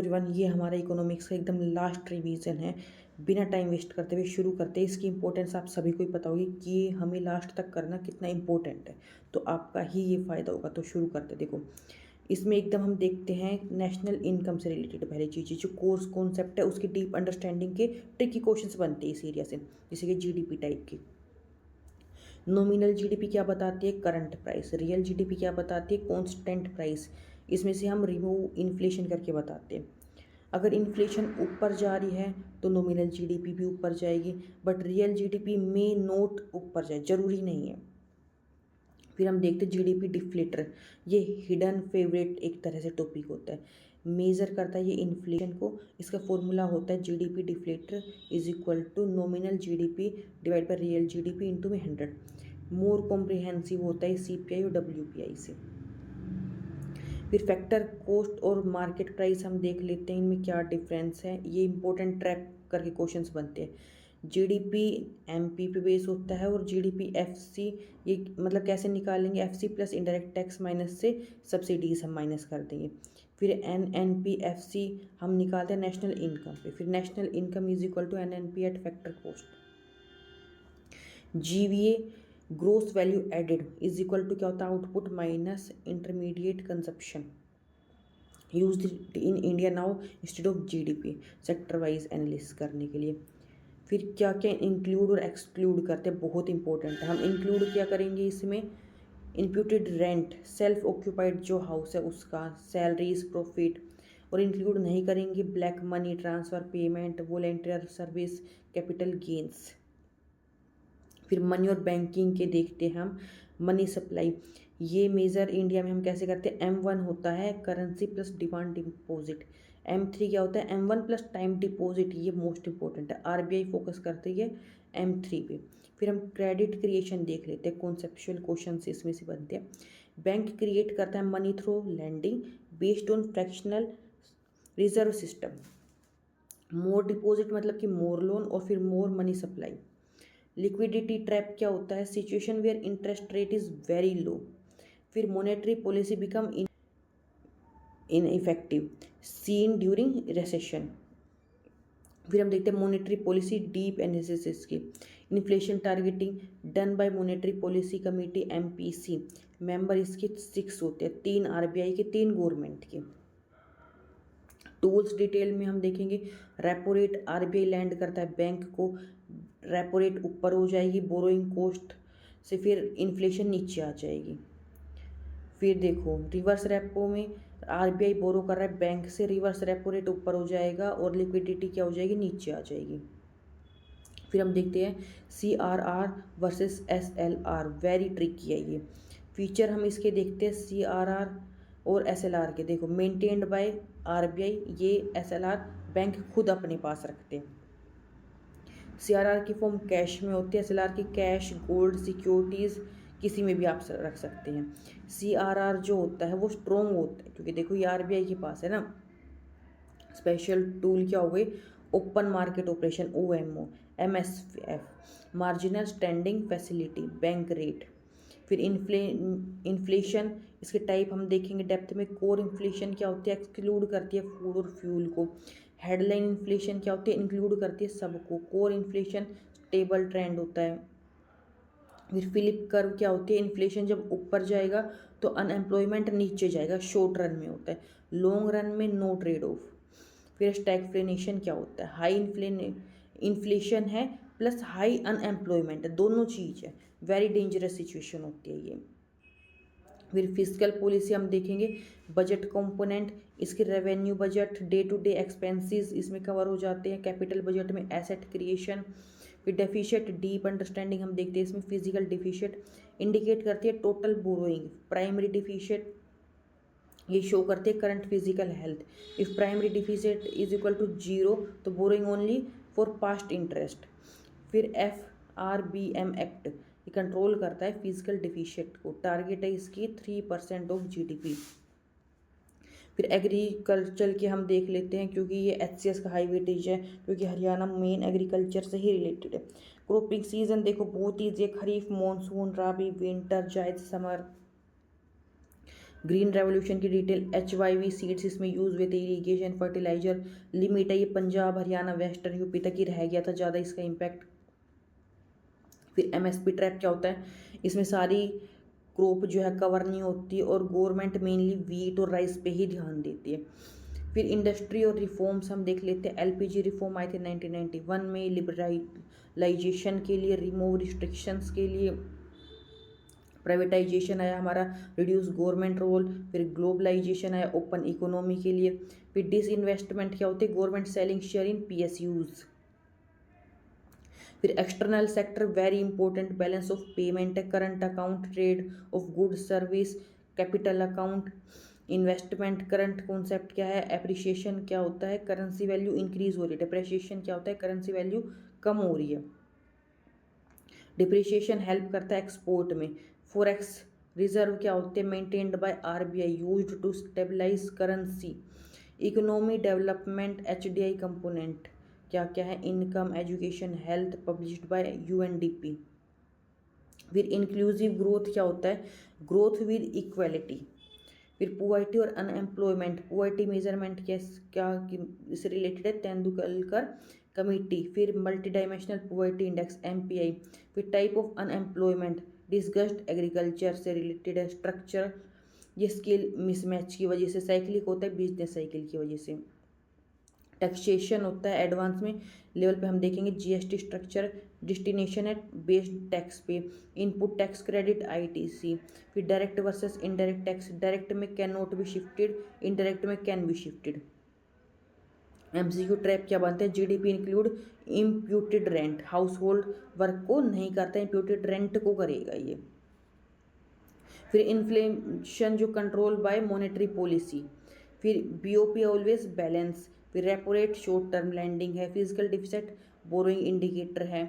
Everyone, ये हमारा economics का एकदम लास्ट रिवीजन है। बिना टाइम वेस्ट करते हुए शुरू करते हैं। इसकी इंपॉर्टेंस आप सभी को ही पता होगी कि ये हमें लास्ट तक करना कितना इंपॉर्टेंट है, तो आपका ही ये फ़ायदा होगा। तो शुरू करते देखो, इसमें एकदम हम देखते हैं नेशनल इनकम से रिलेटेड पहली चीज़, जो कोर्स कॉन्सेप्ट है उसकी डीप अंडरस्टैंडिंग के ट्रिकी क्वेश्चंस बनते हैं इस एरिया से, जैसे कि जीडीपी टाइप की। नॉमिनल जीडीपी क्या बताती है? Current price. रियल जीडीपी क्या बताती है? Constant price. इसमें से हम रिमूव इन्फ्लेशन करके बताते हैं। अगर इन्फ्लेशन ऊपर जा रही है तो नॉमिनल जीडीपी भी ऊपर जाएगी, बट रियल जीडीपी में नोट ऊपर जाए, जरूरी नहीं है। फिर हम देखते हैं जीडीपी डिफ्लेटर। ये हिडन फेवरेट एक तरह से टॉपिक होता है, मेज़र करता है ये इन्फ्लेशन को। इसका फॉर्मूला होता है GDP deflator is equal to nominal GDP divide by real GDP into में 100। मोर कॉम्प्रिहेंसिव होता है सीपीआई और डब्ल्यूपीआई से। फिर फैक्टर कॉस्ट और मार्केट प्राइस हम देख लेते हैं, इनमें क्या डिफरेंस है। ये इंपॉर्टेंट ट्रैप करके क्वेश्चंस बनते हैं। जीडीपी एमपी पे बेस होता है और जीडीपी एफसी, ये मतलब कैसे निकालेंगे? FC plus indirect tax minus से सब्सिडीज हम माइनस कर देंगे। फिर एनएनपी एफसी हम निकालते हैं नेशनल इनकम पे। फिर national income is equal to NNP at factor cost. GVA gross value added is equal to क्या होता है? Output minus intermediate consumption use in India now instead of GDP, sector wise analysis करने के लिए। फिर क्या क्या इंक्लूड और एक्सक्लूड करते हैं, बहुत इंपॉर्टेंट है। हम इंक्लूड क्या करेंगे इसमें? इम्प्यूटेड रेंट, सेल्फ ऑक्यूपाइड जो हाउस है उसका, सैलरीज, प्रॉफिट। और इंक्लूड नहीं करेंगे black money transfer, payment, volunteer service, capital gains. फिर मनी और बैंकिंग के देखते हैं हम। मनी सप्लाई, ये मेज़र इंडिया में हम कैसे करते हैं? M1 होता है currency plus demand deposit. M3 क्या होता है? M1 plus time deposit. ये मोस्ट इंपॉर्टेंट है, आरबीआई फोकस करती है M3 पे। फिर हम क्रेडिट क्रिएशन देख लेते हैं, कॉन्सेप्चुअल क्वेश्चन इसमें से बनते हैं। बैंक क्रिएट करता है money through lending based on fractional reserve system. More deposit मतलब कि मोर लोन, और फिर more money supply. Liquidity trap क्या होता है? Situation where interest rate is very low. फिर monetary policy become ineffective seen during recession. फिर हम देखते हैं मॉनेटरी पॉलिसी डीप एनालिसिस की। Inflation targeting done by monetary policy committee MPC। Member इसके 6 होते हैं, 3 आरबीआई के, 3 गवर्नमेंट के। टूल्स डिटेल में हम देखेंगे। रेपो रेट, आरबीआई लैंड करता है बैंक को, रेपो रेट ऊपर हो जाएगी, बोरोइंग कॉस्ट से फिर इन्फ्लेशन नीचे आ जाएगी। फिर देखो रिवर्स रेपो में आरबीआई बोरो कर रहा है बैंक से, रिवर्स रेपो रेट ऊपर हो जाएगा और लिक्विडिटी क्या हो जाएगी? नीचे आ जाएगी। फिर हम देखते हैं CRR versus SLR, very tricky है ये फीचर। हम इसके देखते हैं CRR और SLR के। देखो मेंटेन्ड बाय आरबीआई, ये SLR बैंक खुद अपने पास रखते हैं। CRR की फॉर्म कैश में होती है, SLR की कैश, गोल्ड, सिक्योरिटीज़, किसी में भी आप रख सकते हैं। CRR जो होता है वो स्ट्रॉन्ग होता है, क्योंकि देखो ये आरबीआई के पास है ना। स्पेशल टूल क्या हो गई? Open market operation, OMO, MSF, marginal standing facility, bank rate. फिर इन्फ्लेशन, इसके टाइप हम देखेंगे डेप्थ में। कोर इन्फ्लेशन क्या होती है? एक्सक्लूड करती है फूड और फ्यूल को। हेडलाइन इन्फ्लेशन क्या होती है? इंक्लूड करती है सबको। कोर इन्फ्लेशन स्टेबल ट्रेंड होता है। फिर फिलिप कर्व क्या होती है? इन्फ्लेशन जब ऊपर जाएगा तो अनएम्प्लॉयमेंट नीचे जाएगा, शॉर्ट रन में होता है, लॉन्ग रन में नो ट्रेड ऑफ। फिर स्टैग्फ्लेशन क्या होता है? हाई इन्फ्लेशन है प्लस हाई अनएम्प्लॉयमेंट, दोनों चीज़ है, वेरी डेंजरस सिचुएशन होती है ये। फिर फिजिकल पॉलिसी हम देखेंगे। बजट कंपोनेंट, इसके revenue budget, day to day expenses इसमें कवर हो जाते हैं। कैपिटल बजट में एसेट क्रिएशन। फिर डेफिशिएट, डीप अंडरस्टैंडिंग हम देखते हैं इसमें। फिजिकल डिफिशिएट इंडिकेट करती है टोटल बोरोइंग। प्राइमरी डिफिशिएट ये शो करती है current physical health. If primary deficit is equal to 0 तो borrowing only for past interest. फिर FRBM एक्ट ये कंट्रोल करता है फिजिकल डिफिशिएट को। टारगेट है इसकी 3% ऑफ जीडीपी। फिर एग्रीकल्चर के हम देख लेते हैं, क्योंकि ये HCS का हाई वेटेज है, क्योंकि हरियाणा मेन एग्रीकल्चर से ही रिलेटेड है। क्रॉपिंग सीजन देखो बहुत ईजी है, खरीफ, मानसून, राबी, विंटर, जायद, समर। ग्रीन रेवोल्यूशन की डिटेल, HYV सीड्स इसमें यूज़ हुए थे, इरीगेशन फर्टिलाइजर लिमिट है ये पंजाब हरियाणा वेस्टर्न यूपी तक ही रह गया था ज़्यादा इसका इम्पैक्ट। फिर MSP ट्रैप क्या होता है, इसमें सारी क्रॉप जो है कवर नहीं होती और गवर्नमेंट मेनली वीट और राइस पे ही ध्यान देती है। फिर इंडस्ट्री और रिफॉर्म्स हम देख लेते हैं। LPG रिफॉर्म आए थे 1991 में, लिबरलाइजेशन के लिए, रिमूव रिस्ट्रिक्शंस के लिए, प्राइवेटाइजेशन आया हमारा, रिड्यूस गवर्नमेंट रोल, फिर ग्लोबलाइजेशन आया ओपन इकोनॉमी के लिए। फिर डिसइन्वेस्टमेंट क्या होती है, government selling share in PSUs। फिर external sector very important, balance of payment है, current account, trade of goods service, capital account, investment. Current concept क्या है, एप्रिसिएशन क्या होता है, करेंसी वैल्यू इंक्रीज हो रही है, डिप्रिसिएशन क्या होता है, करेंसी वैल्यू कम हो रही है। डिप्रिसिएशन हेल्प करता है एक्सपोर्ट में। फॉरेक्स रिजर्व क्या होते हैं, maintained by RBI, used to stabilise currency. Economy development HDI component क्या क्या है, income, education, health, published by UNDP। फिर इंक्लूसिव ग्रोथ क्या होता है, ग्रोथ विद इक्वालिटी। फिर पुअर्टी और अनएम्प्लॉयमेंट, पुअर्टी मेजरमेंट क्या इससे रिलेटेड है, तेंदुलकर कमेटी। फिर multi dimensional poverty index MPI। फिर type of unemployment, disguised agriculture से रिलेटेड है, स्ट्रक्चर ये स्किल मिसमैच की वजह से, साइक्लिक होता है बिजनेस साइकिल की वजह से। टैक्सेशन होता है एडवांस में लेवल पे हम देखेंगे, GST स्ट्रक्चर, डेस्टिनेशन है बेस्ड टैक्स पे, इनपुट टैक्स क्रेडिट ITC। फिर direct versus indirect tax, direct में can not be shifted, indirect में can be shifted. MCQ trap क्या बनते हैं, GDP include imputed rent, household work को नहीं करता, इम्प्यूटेड रेंट को करेगा ये। फिर इन्फ्लेशन जो कंट्रोल बाय मॉनेटरी पॉलिसी। फिर BOP ऑलवेज बैलेंस। फिर repo rate short term lending है, फिजिकल डिफिसिट बोरोइंग इंडिकेटर है।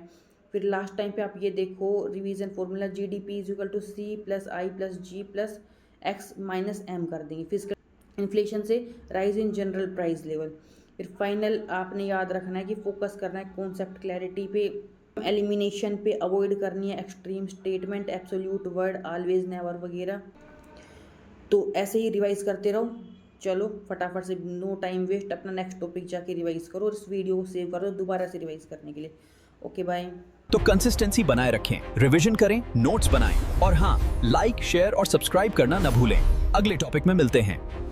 फिर लास्ट टाइम पे आप ये देखो revision formula, GDP equal to C + I + G + X - M कर देंगे, फिजिकल इन्फ्लेशन से rise in general price level. फिर फाइनल आपने याद रखना है कि फोकस करना है कॉन्सेप्ट क्लैरिटी पे, एलिमिनेशन पे अवॉइड करनी है extreme statement, absolute word, always never वगैरह। तो ऐसे ही रिवाइज करते रहो। चलो फटाफट से, नो टाइम वेस्ट, अपना नेक्स्ट टॉपिक जाके रिवाइज करो और इस वीडियो को सेव करो दोबारा से रिवाइज करने के लिए। Okay bye. तो कंसिस्टेंसी बनाए रखें, रिवीजन करें, नोट्स बनाएं और हाँ, लाइक, शेयर और सब्सक्राइब करना न भूलें। अगले टॉपिक में मिलते हैं।